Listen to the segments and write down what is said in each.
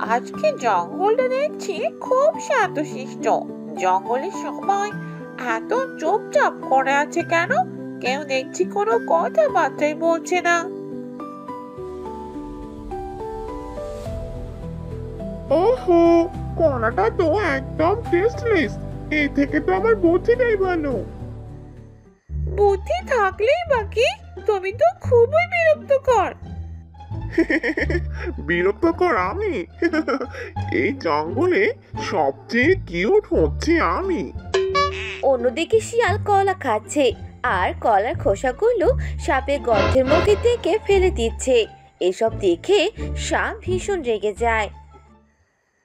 আজকে জঙ্গলটা দেখছি খুব শান্তশিষ্ট। জঙ্গলের সবাই এত চুপচাপ করে আছে কেন? কেউ দেখছি কোনো কথাবার্তাই বলছে না। ওহো, কলাটা তো একদম টেস্টলেস। এই থেকে তো আমার বুদ্ধিটাই ভালো। বুদ্ধি থাকলেই বাকি, তুমি তো খুবই বিরক্তকর। বিরক্তকর আমি? এই জঙ্গলে সবচেয়ে কিউট হচ্ছে আমি। অন্যদিকে শিয়াল কলা খাচ্ছে আর কলার খোসাগুলো সাপের গর্তের মুখে থেকে ফেলে দিচ্ছে। এসব দেখে সাপ ভীষণ রেগে যায়।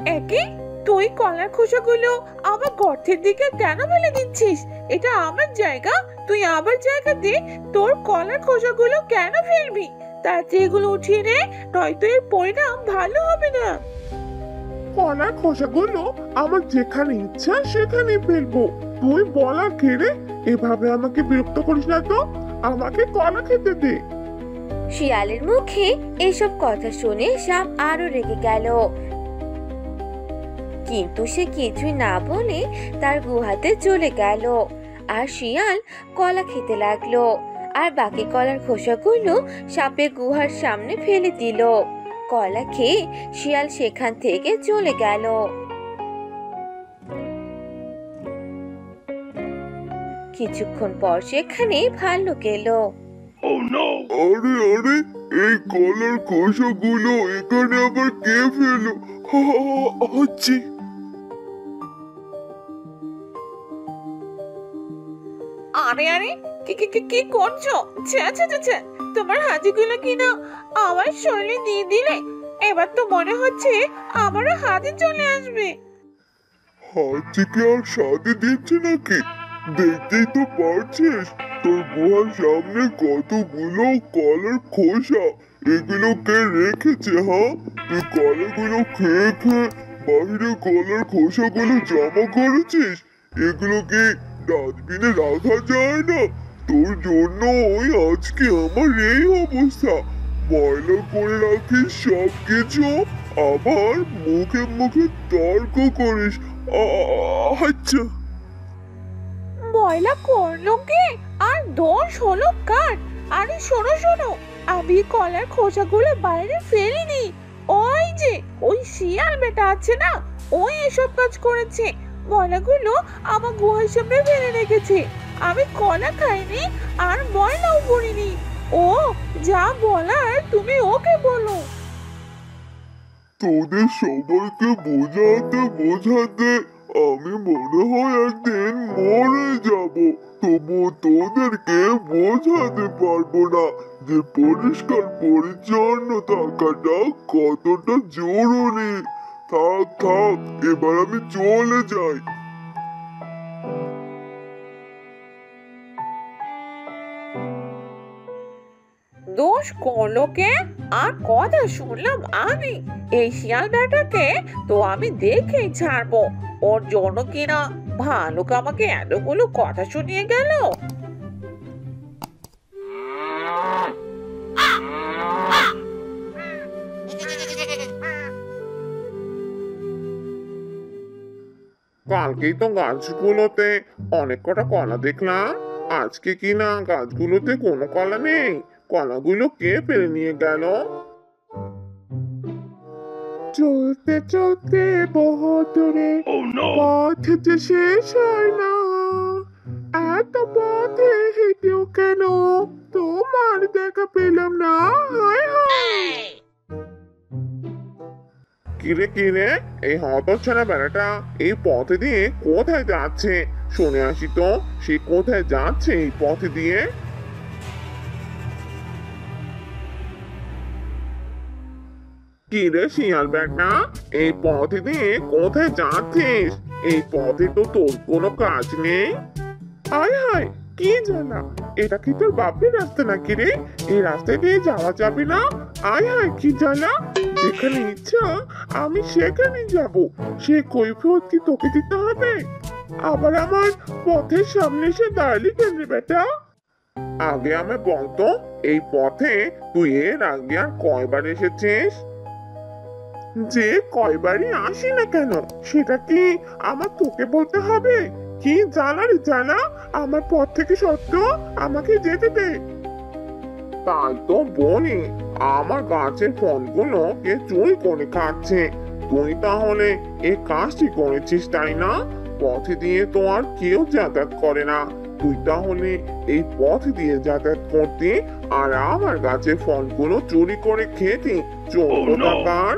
একে, তুই কলার খোসাগুলো আমার গর্তের দিকে কেন ফেলে দিচ্ছিস? এটা আমার জায়গা, তুই আমার জায়গাতে তোর কলার খোসাগুলো কেন ফেলবি? তাড়াতাড়ি এগুলো উঠিয়ে নে, নয়তো এর পরিণাম ভালো হবে না। কলার খোসাগুলো আমার যেখানে ইচ্ছা সেখানে ফেলবো। তুই বলা ঘিরে এভাবে আমাকে বিরক্ত করিস না তো। আমাকে কলা খেতে দে। শিয়ালের মুখে এসব কথা শুনে সাপ আরো রেগে গেল, কিন্তু সে কিছুই না বলে তার গুহাতে চলে গেল। আর শিয়াল কলা খেতে লাগলো আর বাকি কলার খোসাগুলো সাপের গুহার সামনে ফেলে দিল। কলা খেয়ে শিয়াল সেখান থেকে চলে গেল। কিছুক্ষণ পর সেখানে ভাল্লুক এলো। আরে আরে, এই কলার খোসাগুলো এখানে আবার কে ফেলো? হচ্ছে আরে আরে, কি কি কি কি করছো? ছা ছা ছা ছা, তোমার হাতিগুলো কিনা আমার শরীরে দিয়ে দিলে। এবার তো মনে হচ্ছে আমারও হাতে চলে আসবে। হাতিকে আর সাথে দিচ্ছে নাকি? দেখতেই তো পারছিস তোর গুহার সামনে কতগুলো কলার খোসা। এগুলো কে রেখেছে? হ্যাঁ, তুই কলাগুলো খেয়ে খেয়ে বাইরে কলার খোসাগুলো জমা করেছিস। এগুলো কি ডাস্টবিনে রাখা যায় না? তোর জন্য ওই আজকে আমার এই অবস্থা। ময়লা করে রাখিস সব কিছু, আবার মুখে মুখে তর্ক করিস। আচ্ছা, ময়লা করলো কে? আর দোষ হলো কার? আরে শোনো শোনো, আমি কলার খোসাগুলো বাইরে ফেলিনি। ওই যে ওই শিয়াল বেটা আছে না, ওই এসব কাজ করেছে। ময়লাগুলো আমার গুহার সামনে ফেলে রেখেছে। আমি কলা খাইনি আর ময়লাও করিনি। ও যা বলার তুমি ওকে বলো। তোদের সবাইকে বোঝাতে বোঝাতে আমি মনে হয় একদিন মরে যাব। তবু তোদেরকে বোঝাতে পারবো না যে পরিষ্কার পরিচ্ছন্ন থাকাটা কতটা জরুরি। থাক থাক, এবার আমি চলে যাই। দোষ করলো কে? আর কথা শুনলাম আমি। এই শিয়াল বেটাকে তো আমি দেখেই ছাড়বো। ওর জন্য কিনা ভালুক আমাকে এতগুলো কথা শুনিয়ে গেল। কালকেই তো গাছগুলোতে অনেক কটা কলা দেখলাম। আজকে কি না গাছগুলোতে কোনো কলা নেই? কলাগুলো কে ফেলে নিয়ে গেল? চলতে চলতে বহু দূরে পথ যে শেষ হয় না। এত পথে হেঁটেও কেন তোমার দেখা পেলাম না? হায় হায়! কিরে কিরে, এই হতচ্ছাড়া বেড়াটা এই পথে দিয়ে কোথায় যাচ্ছে? শুনে আসি তো, সে কোথায় যাচ্ছে এই পথে দিয়ে? কিরে শিয়াল বেটা, এই পথে দিয়ে কোথায় যাচ্ছিস? এই পথে তো তোর কোনো কাজ নেই। আয় হায়, কি জানা, এটা কি তোর বাপের রাস্তা নাকি রে? এই রাস্তা দিয়ে যাওয়া যাবে না। আয় হায়, কি জানা, যেখানে ইচ্ছা আমি সেখানে যাব। সে কৈফিয়ত কি তোকে দিতে হবে? আবার আমার পথের সামনে এসে দাঁড়ালি কেন রে বেটা? আগে আমি বলতো, এই পথে তুই এর আগে আর কয়বার এসেছিস? যে কয়বারই আসি না কেন সেটা কি আমার তোকে বলতে হবে? কি জ্বালারি জ্বালা, আমার পথ থেকে সত্য, আমাকে যেতে দে। তাই তো বলি, আমার গাছের ফলগুলো কে চুরি করে খাচ্ছে। তুই তাহলে এই কাজটি করেছিস তাই না? পথে দিয়ে তো আর কেউ যাতায়াত করে না, তুই তাহলে এই পথ দিয়ে যাতায়াত করতি আর আমার গাছের ফলগুলো চুরি করে খেতি। চোর টাকার।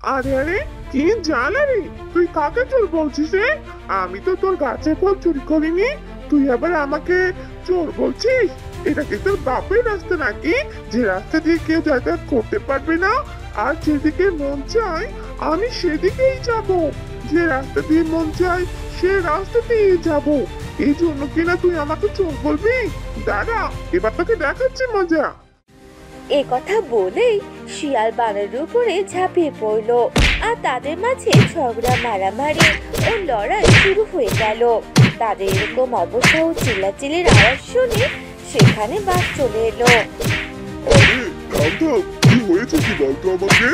আরে আরে, কি জ্বালা রে, তুই কাকে চোর বলছিস রে? আমি তো তোর গাছের ফল চুরি করিনি, তুই আবার আমাকে চোর বলছিস? এটা কি তোর বাপের রাস্তা নাকি, যে রাস্তা দিয়ে কেউ যাতায়াত করতে পারবে না? আর যেদিকে মন চায় আমি সেদিকেই যাব, যে রাস্তা দিয়ে মন চায় সে রাস্তা দিয়ে যাব। এই জন্য কিনা তুই আমাকে চোর বলবি? দাদা, এবার তোকে দেখাচ্ছি মজা। এ কথা বলেই শিয়াল বানরের উপরে ঝাঁপিয়ে পড়লো আর তাদের মাঝে ঝগড়া মারামারি ও লড়াই শুরু হয়ে গেল। তাদের এরকম অবস্থা ও চিল্লাচিল্লির আওয়াজ শুনে সেখানে বাঘ চলে এলো। আরে থাম থাম, কি হয়েছে কি বলতো আমাকে?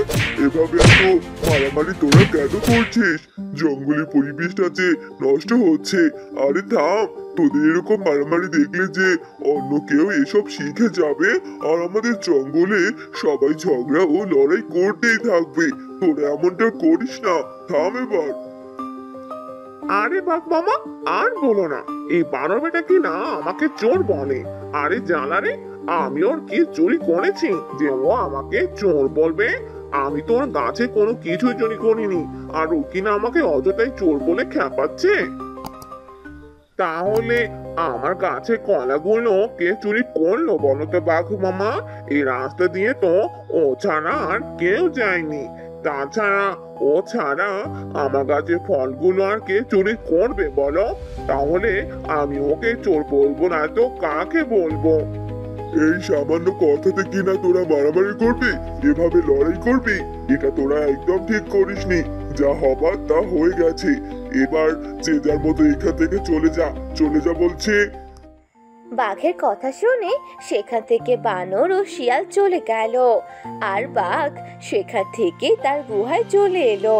এভাবে এত মারামারি তোরা কেন করছিস? জঙ্গলের পরিবেশটা যে নষ্ট হচ্ছে। আরে থাম, তোদের এরকম মারামারি দেখলে যে অন্য কেউ এসব শিখে যাবে আর আমাদের জঙ্গলে সবাই ঝগড়া ও লড়াই করতেই থাকবে। তোরা এমনটা করিস না, থাম এবার। আরে বাঘ মামা, আর বলো না, এই বানর বেটা কি না আমাকে চোর বলে। আরে জানারে, আমি ওর কি চুরি করেছি যে ও আমাকে চোর বলবে? আমি তো ওর গাছে কোনো কিছুই চুরি করিনি, আর ও কিনা আমাকে অযথাই চোর বলে খেপাচ্ছে। তাহলে আমার গাছে কলাগুলো কে চুরি করলো বলো তো বাঘ মামা? এই রাস্তা দিয়ে তো ও ছাড়া আর কেউ যায়নি। তাছাড়া ও ছাড়া আমার গাছে ফলগুলো আর কে চুরি করবে বলো? তাহলে আমি ওকে চোর বলবো না তো কাকে বলবো? এই সামান্য কথাতে কিনা তোরা মারামারি করবি, এভাবে লড়াই করবি? এটা তোরা একদম ঠিক করিসনি। যা হবার তা হয়ে গেছে, এবার যে যার মতো এখান থেকে চলে যা, চলে যা বলছে। বাঘের কথা শুনে সেখান থেকে বানর ও শিয়াল চলে গেল আর বাঘ সেখান থেকে তার গুহায় চলে এলো।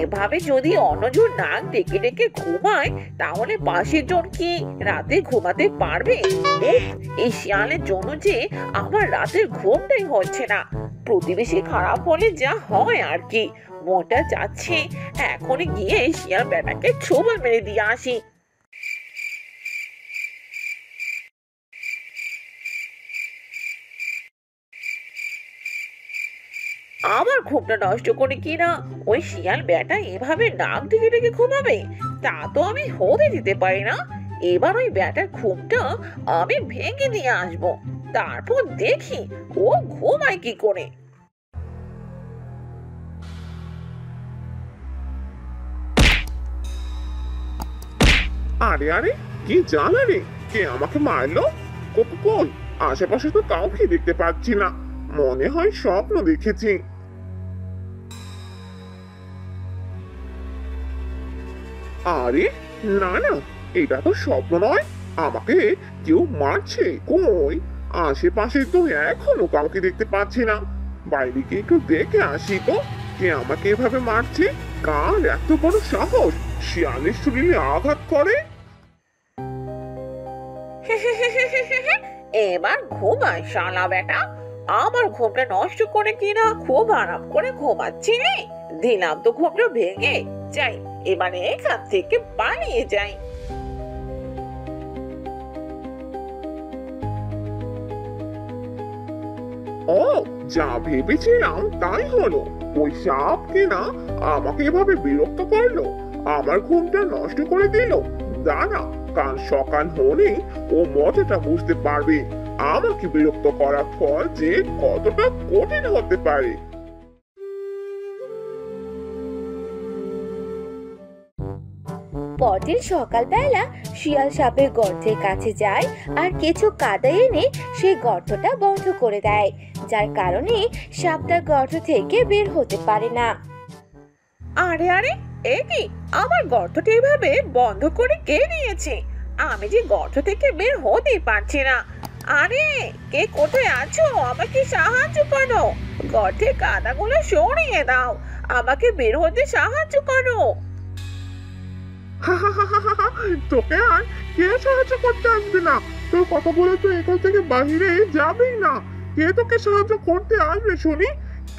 এভাবে যদি অন্যজন নাক ডেকে ডেকে ঘুমায় তাহলে পাশের জন কি রাতে ঘুমাতে পারবে? উফ, এই শিয়ালের জন্য যে আমার রাতের ঘুমটাই হচ্ছে না। প্রতিবেশী খারাপ হলে যা হয় আর কি। মনটা যাচ্ছে এখনই গিয়ে শিয়াল বেটাকে ছোবল মেরে দিয়ে আসি। আমার ঘুমটা নষ্ট করে কিনা ওই শিয়াল বেটা এভাবে নাক ডেকে ডেকে ঘুমাবে, তা তো আমি হতে দিতে পারি না। এবার ওই বেটার ঘুমটা আমি ভেঙে দিয়ে আসবো, তারপর দেখি ও ঘুমায় কি করে। আরে আরে, কি জানা রে, কে আমাকে মারলো? কই, আশেপাশে তো কাউকে দেখতে পাচ্ছি না, মনে হয় স্বপ্ন দেখেছি। আরে না না, এটা তো স্বপ্ন নয়, আমাকে কেউ মারছে। কই, আশেপাশে তো এখনো কাউকে দেখতে পাচ্ছি না। বাইরে গিয়ে একটু দেখে আসি তো, কে আমাকে এভাবে মারছে। কার এত বড় সাহস শিয়ালের শরীরে আঘাত করে? এবার ঘুমায় শালা বেটা, আমার ঘুমটা নষ্ট করে কিনা খুব আরাম করে ঘুমাচ্ছিলি। দিলাম তো ঘুমটা ভেঙে। যাই, এবারে এখান থেকে পালিয়ে যাই। ও, যা ভেবেছিলাম তাই হলো। ওই সাপ কিনা আমাকে এভাবে বিরক্ত করলো, আমার ঘুমটা নষ্ট করে দিল। দাঁড়া, কাল সকাল হলেই ও মজাটা বুঝতে পারবে আমাকে বিরক্ত করার ফল যে কতটা কঠিন হতে পারে। পরদিন সকালবেলা শিয়াল সাপের গর্তের কাছে যায় আর কিছু কাদা এনে সেই গর্তটা বন্ধ করে দেয়, যার কারণে সাপটা গর্ত থেকে বের হতে পারে না। আরে আরে, এ কি? আমার গর্তটা এভাবে বন্ধ করে কে দিয়েছে? আমি যে গর্ত থেকে বের হতেই পারছি না। আরে, কে কোথায় আছো? আমাকে সাহায্য করো। গর্তের কাদাগুলো সরিয়ে দাও, আমাকে বের হতে সাহায্য করো। তোকে আর কে সাহায্য করতে আসবে না? তোর কথা বলে তো এখান থেকে বাহিরে যাবেই না। কে তোকে সাহায্য করতে আসবে শুনি?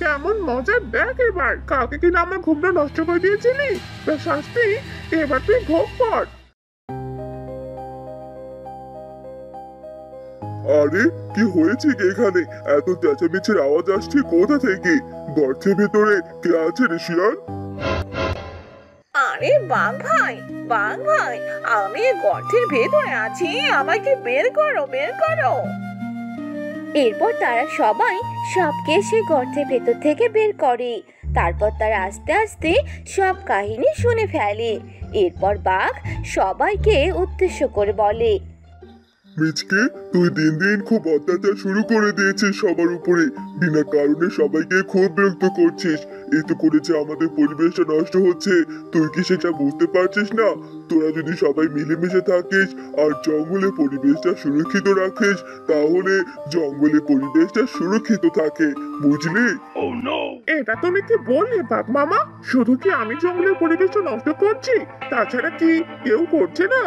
কেমন মজা দেখ এবার। কালকে কিনা আমার ঘুমটা নষ্ট করে দিয়েছিলি, তার শাস্তি এবার তুই ভোগ কর। আরে কি হয়েছে কি এখানে? এত চেঁচামেচির আওয়াজ আসছে কোথা থেকে? গর্তের ভেতরে কে আছে রে শিয়াল? আরে বাঘ ভাই, বাঘ ভাই, আমি এই গর্তের ভেতরে আছি, আমাকে বের করো, বের করো। এরপর তারা সবাই সাপকে সেই গর্তের ভেতর থেকে বের করে। তারপর তারা আস্তে আস্তে সব কাহিনী শুনে ফেলে। এরপর বাঘ সবাইকে উদ্দেশ্য করে বলে, মিচকে, তুই দিন দিন খুব অত্যাচার শুরু করে দিয়েছিস সবার উপরে। বিনা কারণে সবাইকে খুব বিরক্ত করছিস। এতে করে যে আমাদের পরিবেশটা নষ্ট হচ্ছে, তুই কি সেটা বুঝতে পারছিস না? তোরা যদি সবাই মিলেমিশে থাকিস আর জঙ্গলে পরিবেশটা সুরক্ষিত রাখিস, তাহলে জঙ্গলে পরিবেশটা সুরক্ষিত থাকে, বুঝলি? এটা তুমি কি বললে বাঘ মামা? শুধু কি আমি জঙ্গলের পরিবেশটা নষ্ট করছি? তাছাড়া কি কেউ করছে না?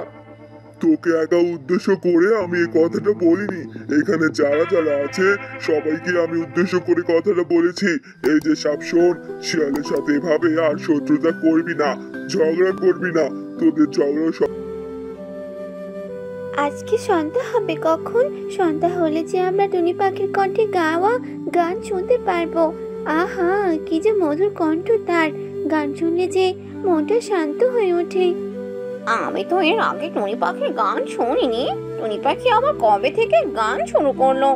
তোকে একা উদ্দেশ্য করে আমি এই কথাটা বলিনি। এখানে যারা যারা আছে সবাইকে আমি উদ্দেশ্য করে কথাটা বলেছি। এই যে সাপ, শোন, শিয়ালের সাথে এভাবে আর শত্রুতা করবি না, ঝগড়া করবি না। তোদের ঝগড়া আজকে সন্ধ্যা হবে কখন? সন্ধ্যা হলে যে আমরা টুনি পাখির কণ্ঠে গাওয়া গান শুনতে পারবো। আহা, কি যে মধুর কণ্ঠ তার! গান শুনলে যে মনটা শান্ত হয়ে ওঠে। আমি তো এর আগে টুনি পাখির গান শুনিনি। টুনি পাখি আবার কবে থেকে গান শুরু করলো?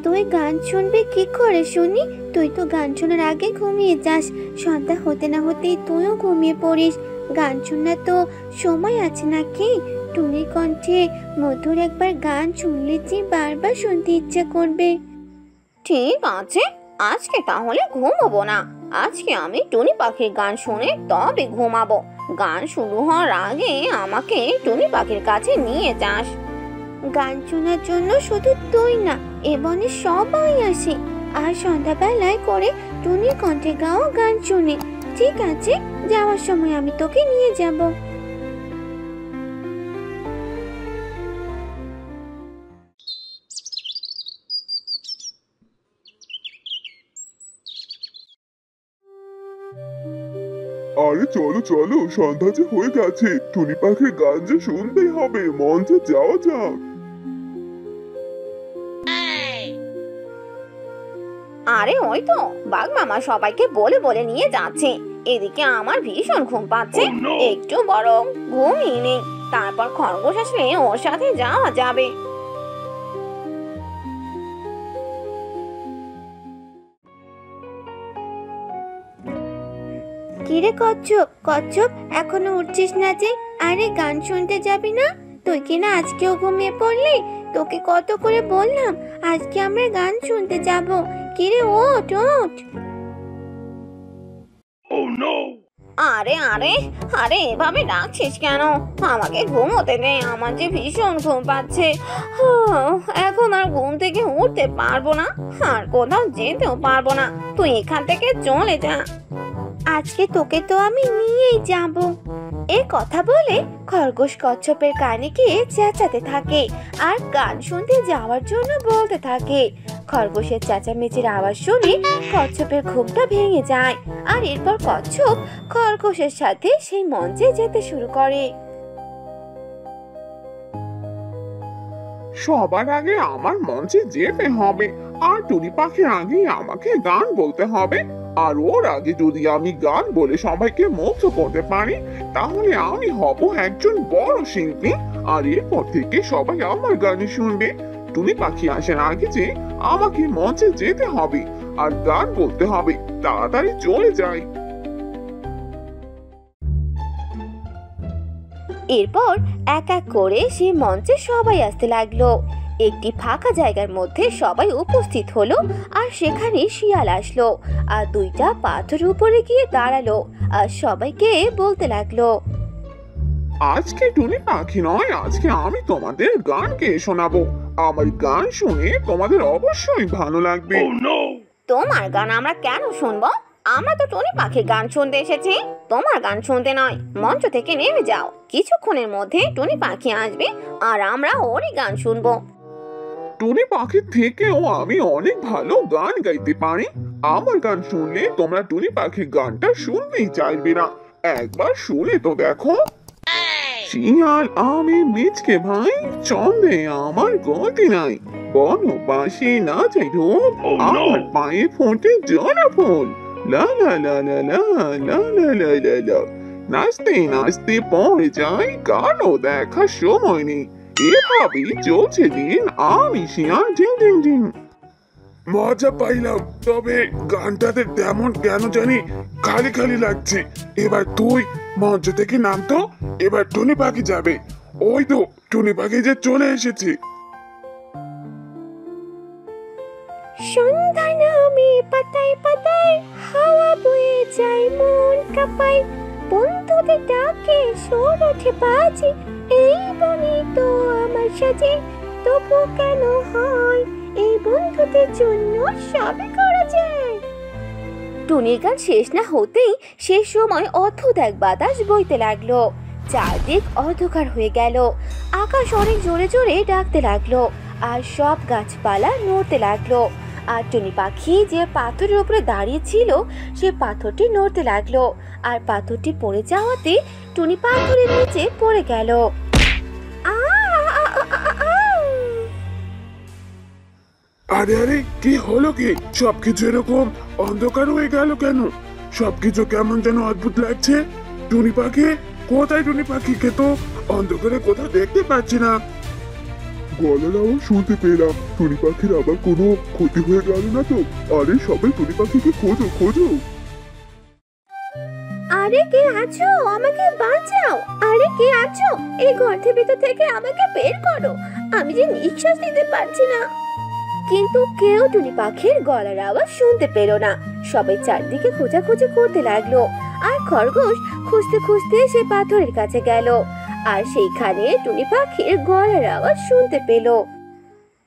তুই গান শুনবে কি করে শুনি? তুই তো গান শোনার আগে ঘুমিয়ে যাস। সন্ধ্যা হতে না হতেই তুইও ঘুমিয়ে পড়িস। গান শোনার তো সময় আছে নাকি? টুনির কণ্ঠে মধুর একবার গান শুনলে যে বারবার শুনতে ইচ্ছা করবে। ঠিক আছে, আজকে তাহলে ঘুমাবো না। আজকে আমি টুনি পাখির গান শুনে তবে ঘুমাবো। গান শুরু হওয়ার আগে আমাকে টুনি পাখির কাছে নিয়ে যাস। গান শোনার জন্য শুধু তুই না, এ বনে সবাই আসে আর সন্ধ্যাবেলায় করে টুনির কণ্ঠে গাওয়া গান শুনে। ঠিক আছে, যাওয়ার সময় আমি তোকে নিয়ে যাব। আরে চলো চলো, সন্ধ্যা যে হয়ে গেছে। টুনি পাখির গান যে শুনতেই হবে, মঞ্চে যাওয়া যাক। আরে ওই তো বাঘ মামা সবাইকে বলে বলে নিয়ে যাচ্ছে। এদিকে আমার ভীষণ ঘুম পাচ্ছে, একটু বরং ঘুমিয়ে নেই, তারপর খরগোশ আসলে ওর সাথে যাওয়া যাবে। কিরে কচ্ছপ, কচ্ছপ এখনো উঠছিস না যে? আরে গান শুনতে যাবি না? তুই কি না আজকেও ঘুমিয়ে পড়লি? তোকে কত করে বললাম আজকে আমরা গান শুনতে যাব। কিরে, ওঠ ওঠ। আরে আরে আরে, এভাবে ডাকছিস কেন? আমাকে ঘুমোতে দে, আমার যে ভীষণ ঘুম পাচ্ছে। এখন আর ঘুম থেকে উঠতে পারবো না, আর কোথাও যেতেও পারবো না। তুই এখান থেকে চলে যা। আজকে তোকে তো আমি নিয়েই যাব। এ কথা বলে খরগোশ কচ্ছপের কানে গিয়ে চেঁচাতে থাকে আর গান শুনতে যাওয়ার জন্য বলতে থাকে। খরগোশের চেঁচামেচির আওয়াজ শুনে কচ্ছপের ঘুমটা ভেঙে যায় আর এরপর কচ্ছপ খরগোশের সাথে সেই মঞ্চে যেতে শুরু করে। সবার আগে আমার মঞ্চে যেতে হবে, আর টুনি পাখির আগে আমাকে গান বলতে হবে। আর ওর আগে যদি আমি গান বলে সবাইকে মুগ্ধ করতে পারি, তাহলে আমি হব একজন বড় শিল্পী। আর এরপর থেকে সবাই আমার গান শুনবে। টুনি পাখি আসার আগে যে আমাকে মঞ্চে যেতে হবে আর গান বলতে হবে। তাড়াতাড়ি চলে যাই। এরপর এক এক করে সে মঞ্চে সবাই আসতে লাগলো। একটি ফাঁকা জায়গার মধ্যে সবাই উপস্থিত হলো আর সেখানে শিয়াল আসলো আর দুইটা পাথরের উপরে গিয়ে দাঁড়ালো আর সবাইকে বলতে লাগলো, আজকে টুনি পাখি নয়, আজকে আমি তোমাদের গান গেয়ে শোনাবো। আমার গান শুনে তোমাদের অবশ্যই ভালো লাগবে। তোমার গান আমরা কেন শুনবো? আমরা তো টুনি পাখির গান শুনতে এসেছি, তোমার গান শুনতে নয়। মঞ্চ থেকে নেমে যাও, কিছুক্ষণের মধ্যে টুনি পাখি আসবে আর আমরা ওরই গান শুনবো। টুনি পাখির থেকেও আমি অনেক ভালো গান গাইতে পারি। আমার গান শুনলে তোমরা টুনি পাখির গানটা শুনতেই চাইবে না। একবার শুনে তো দেখো। শিয়াল আমি মিচকে ভাই, চন্দে আমার গতি নাই, বনবাসী না চাই ধূপ, আমার পায়ে ফোটে জোড়া ফুল, লা লা লা লা লা লা লা লা লা লা। নাচতে নাচতে পড়ে যাই, কারো দেখার সময় নেই, এভাবেই চলছে দিন, আমি শিয়াল ঝিং ঝিং ঝিং। মজা পাইলাম, তবে গানটাতে তেমন কেন জানি খালি খালি লাগছে। এবার তুই মঞ্চ থেকে নামতো, এবার টুনি পাখি যাবে। ওই তো টুনি পাখি যে চলে এসেছে। সন্ধ্যা নামে পাতায় পাতায়, হাওয়া বয়ে যায় মন কাঁপায়, বন্ধুদের ডাকে সুর ওঠে বাজে, এই বনে তো আমার সাজে, তবু কেন হয় এই বন্ধুদের জন্য সবই করা যায়। টুনির গান শেষ না হতেই সে সময় অদ্ভুত এক বাতাস বইতে লাগলো, চারদিক অন্ধকার হয়ে গেল, আকাশ অনেক জোরে জোরে ডাকতে লাগলো আর সব গাছপালা নড়তে লাগলো। আর টুনি পাখি যে পাথরের উপরে দাঁড়িয়ে ছিল সে পাথরটি নড়তে লাগলো আর পাথরটি পড়ে যাওয়াতে টুনি পাথরের নিচে পড়ে গেল। আরে আরে, কি হলো কি? সবকিছু এরকম অন্ধকার হয়ে গেল কেন? সবকিছু কেমন যেন অদ্ভুত লাগছে। টুনি পাখি কোথায়? টুনি পাখিকে তো অন্ধকারে কোথাও দেখতে পাচ্ছি না। গলার আওয়াজ শুনতে পেলাম। টুনি পাখির আবার কোনো ক্ষতি হয়ে গেল না তো? আরে সবাই টুনি পাখিকে খোঁজো খোঁজো। আরে কে আছো? আমাকে বাঁচাও! আরে কে আছো? এই গর্তের ভিতর থেকে আমাকে বের করো, আমি যে নিঃশ্বাস নিতে পারছি না। কিন্তু কেউ টুনি পাখির গলার আওয়াজ শুনতে পেল না। সবাই চারদিকে খোঁজাখুঁজি করতে লাগলো আর খরগোশ খুঁজতে খুঁজতে সে পাথরের কাছে গেল আর সেইখানে টুনি পাখির গলার আওয়াজ শুনতে পেল।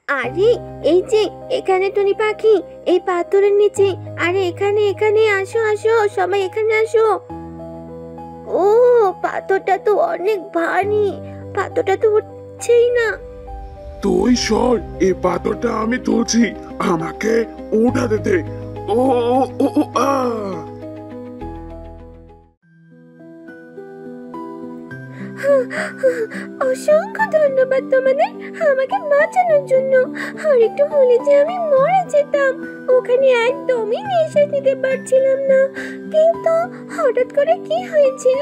আরে এই যে এখানে টুনি পাখি, এই পাথরের নিচে। আরে এখানে এখানে আসো আসো, সবাই এখানে আসো। ও পাথরটা তো অনেক ভারী, পাথরটা তো উঠছেই না। তুই সর, এই পাথরটা আমি তুলছি, আমাকে উঠাতে দে। ও ও ও ও, আ অসংখ্য ধন্যবাদ তোমাদের আমাকে বাঁচানোর জন্য। আর একটু হলে যে আমি মরে যেতাম, ওখানে একদমই নিঃশ্বাস নিতে পারছিলাম না। কিন্তু হঠাৎ করে কি হয়েছিল,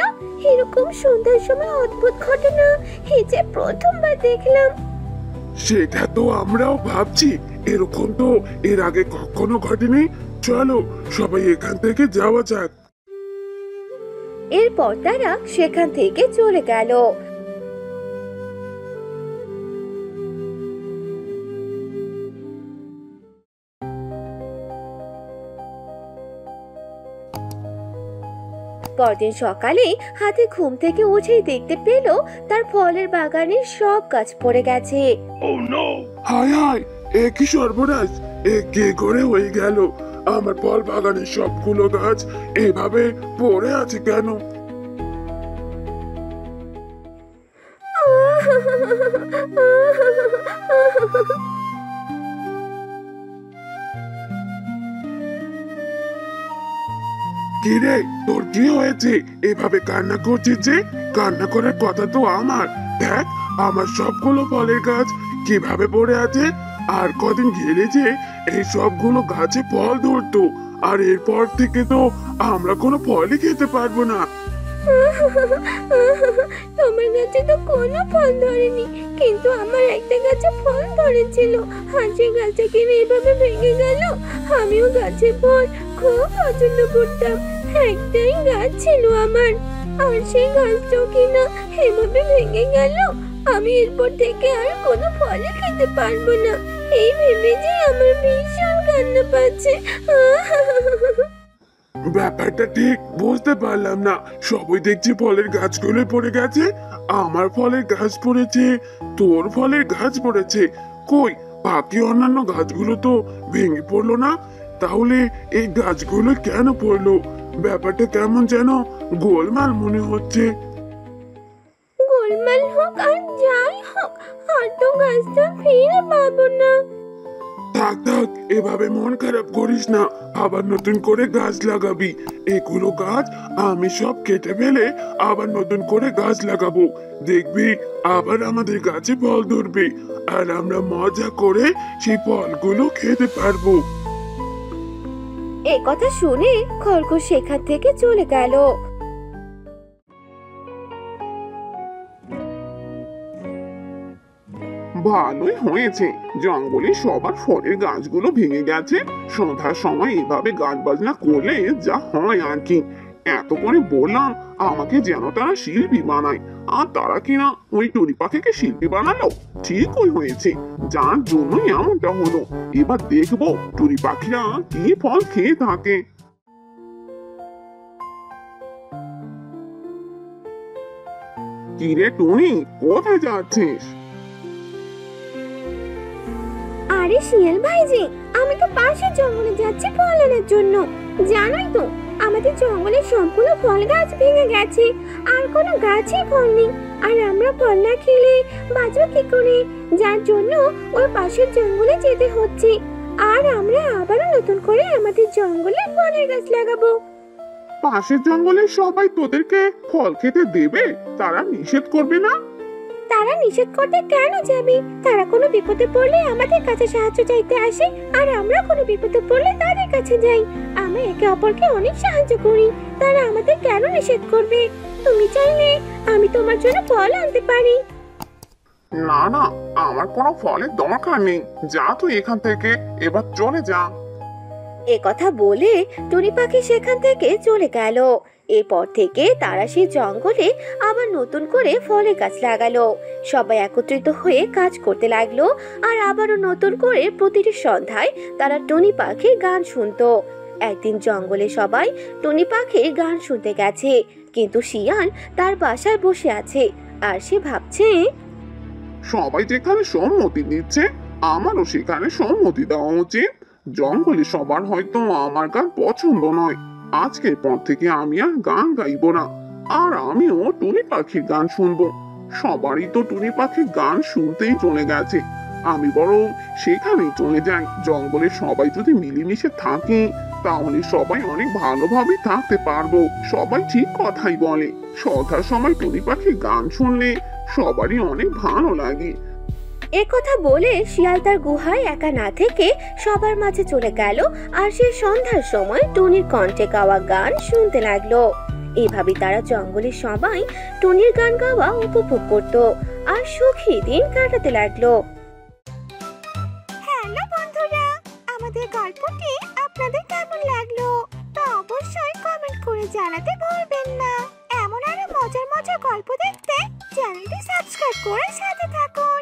এরকম সন্ধ্যার সময় অদ্ভুত ঘটনা এই যে প্রথমবার দেখলাম। সেটা তো আমরাও ভাবছি, এরকম তো এর আগে কখনো ঘটেনি। চলো সবাই এখান থেকে যাওয়া যাক। এরপর তারা সেখান থেকে চলে গেল। পরদিন সকালে হাতে ঘুম থেকে উঠেই দেখতে পেল তার ফলের বাগানের সব গাছ পড়ে গেছে। হায় হায়, এ কি সর্বনাশ! এ কে করে হয়ে গেল? আমার ফল বাগানের সবগুলো গাছ এভাবে পড়ে আছে কেন? কি রে, তোর কি হয়েছে? এভাবে কান্না করছিস যে? কান্না করার কথা তো আমার। দেখ আমার সবগুলো ফলের গাছ কিভাবে পড়ে আছে। আর কদিন গেলে যে এই সবগুলো গাছে ফল ধরতো, আর এরপর থেকে তো আমরা কোনো ফলই খেতে পারবো না। তোমার গাছে তো কোনো ফল ধরেনি, কিন্তু আমার একটা গাছে ফল ধরেছিল। আর সেই গাছটা কিনে এভাবে ভেঙে গেল। আমিও গাছের ফল খুব পছন্দ করতাম। একটাই গাছ ছিল আমার, আর সেই গাছটাও কিনা এভাবে ভেঙে গেল। আমি এরপর থেকে আর কোনো ফলই খেতে পারবো না। এই ভেবে যে আমার ভীষণ কান্না পাচ্ছে। ব্যাপারটা ঠিক বুঝতে পারলাম না। সবাই দেখছি ফলের গাছগুলো পড়ে গেছে, আমার ফলের গাছ পড়েছে, তোর ফলের গাছ পড়েছে। কই বাকি অন্যান্য গাছগুলো তো ভেঙে পড়লো না, তাহলে এই গাছগুলো কেন পড়লো? ব্যাপারটা কেমন যেন গোলমাল মনে হচ্ছে। গোলমাল হোক আর যাই হোক, আর তো গাছটা ফিরে পাবো না। থাক থাক, এভাবে মন খারাপ করিস না, আবার নতুন করে গাছ লাগাবি। এগুলো গাছ আমি সব কেটে ফেলে আবার নতুন করে গাছ লাগাবো। দেখবি আবার আমাদের গাছে ফল ধরবে, আর আমরা মজা করে সেই ফলগুলো খেতে পারবো। এ কথা শুনে খরগোশ সেখান থেকে চলে গেল। ভালোই হয়েছে, জঙ্গলে সবার ফলের গাছগুলো ভেঙে গেছে। সন্ধ্যার সময় এভাবে গান বাজনা করলে যা হয় আর কি। এত করে বললাম আমাকে যেন তারা শিল্পী বানায়, আর তারা কিনা ওই টুনি পাখিকে শিল্পী বানালো। ঠিকই হয়েছে, যার জন্যই এমনটা হলো। এবার দেখবো টুনি পাখিরা কি ফল খেয়ে থাকে। কিরে টুনি, কোথায় যাচ্ছিস? আরে শিয়াল ভাইজি, আমি তো পাশের জঙ্গলে যাচ্ছি ফল আনার জন্য। জানোই তো আমাদের জঙ্গলের সবগুলো ফল গাছ ভেঙে গেছে, আর কোনো গাছই ফল নেই। আর আমরা ফল না খেলে বাঁচবো কি করে? যার জন্য ওই পাশের জঙ্গলে যেতে হচ্ছে। আর আমরা আবারও নতুন করে আমাদের জঙ্গলে ফলের গাছ লাগাবো। পাশের জঙ্গলের সবাই তোদেরকে ফল খেতে দেবে? তারা নিষেধ করবে না? তারা নিষেধ করতে কেন যাবে? তারা কোনো বিপদে পড়লে আমাদের কাছে সাহায্য চাইতে আসে, আর আমরা কোনো বিপদে পড়লে তাদের কাছে যাই। আমরা একে অপরকে অনেক সাহায্য করি, তারা আমাদের কেন নিষেধ করবে? তুমি চাইলে আমি তোমার জন্য ফল আনতে পারি। না না, আমার কোনো ফলের দরকার নেই। যা তুই এখান থেকে, এবার চলে যা। এ কথা বলে টুনি পাখি সেখান থেকে চলে গেল। এরপর থেকে তারা সেই জঙ্গলে আবার নতুন করে ফলের গাছ লাগালো। সবাই একত্রিত হয়ে কাজ করতে লাগলো, আর আবারও নতুন করে প্রতিটি সন্ধ্যায় তারা টুনি পাখির গান শুনতো। একদিন জঙ্গলে সবাই টুনি পাখির গান শুনতে গেছে, কিন্তু শিয়াল তার বাসায় বসে আছে, আর সে ভাবছে, সবাই যেখানে সম্মতি দিচ্ছে, আমারও সেখানে সম্মতি দেওয়া উচিত। জঙ্গলে সবার হয়তো আমার গান পছন্দ নয়। আজকের পর থেকে আমি আর গান গাইবো না, আর আমিও টুনি পাখির গান শুনবো। সবারই তো টুনি পাখির গান শুনতেই চলে গেছে, আমি বরং সেখানেই চলে যাই। জঙ্গলে সবাই যদি মিলেমিশে থাকে, তাহলে সবাই অনেক ভালোভাবে থাকতে পারবো। সবাই ঠিক কথাই বলে, সন্ধ্যার সময় টুনি পাখির গান শুনলে সবারই অনেক ভালো লাগে। এ কথা বলে শিয়াল তার গুহায় একা না থেকে সবার মাঝে চলে গেল, আর সে সন্ধ্যার সময় টুনির কণ্ঠে গাওয়া গান শুনতে লাগলো। এভাবে তারা জঙ্গলের সবাই টুনির গান গাওয়া উপভোগ করত, আর সুখী দিন কাটাতে লাগলো। হ্যালো বন্ধুরা, আমাদের গল্পটি আপনাদের কেমন লাগলো তা অবশ্যই কমেন্ট করে জানাতে ভুলবেন না। এমন আরো মজার মজার গল্প দেখতে চ্যানেলটি সাবস্ক্রাইব করে সাথে থাকুন।